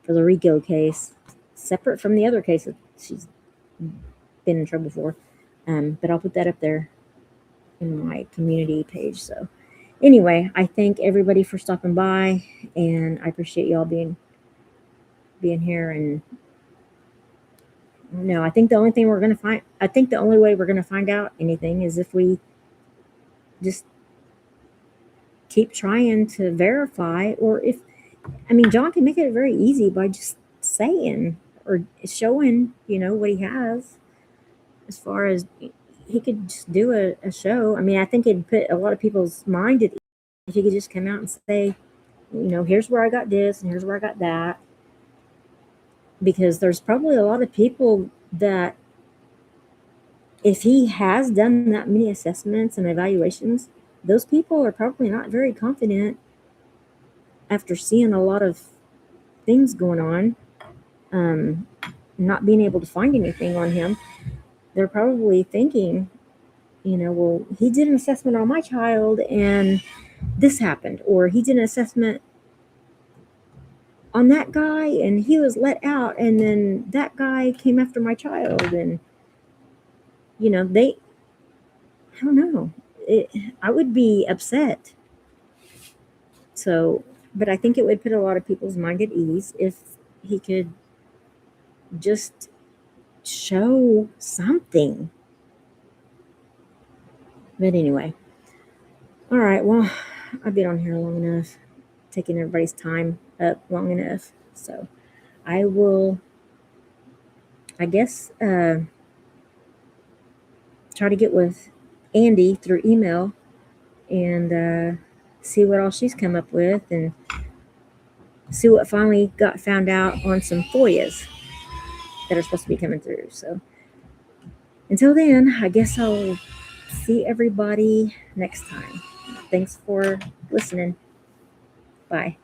for the RICO case, separate from the other case that she's been in trouble for. But I'll put that up there in my community page. So anyway, I thank everybody for stopping by, and I appreciate y'all being here. And no, I think the only thing the only way we're gonna find out anything is if we just keep trying to verify, or if, I mean, John can make it very easy by just saying or showing, what he has. As far as he could just do a show. I mean, I think it'd put a lot of people's mind at ease if he could just come out and say, here's where I got this and here's where I got that. Because there's probably a lot of people that, if he has done that many assessments and evaluations, those people are probably not very confident after seeing a lot of things going on, not being able to find anything on him. They're probably thinking, well, he did an assessment on my child and this happened, or he did an assessment on that guy and he was let out, and then that guy came after my child, and I don't know. I would be upset. So, but I think it would put a lot of people's mind at ease if he could just show something. But anyway, all right. Well, I've been on here long enough, taking everybody's time up long enough. So I will, I guess, try to get with Andy through email and see what all she's come up with, and see what finally got found out on some FOIAs that are supposed to be coming through. So until then, I guess I'll see everybody next time. Thanks for listening. Bye.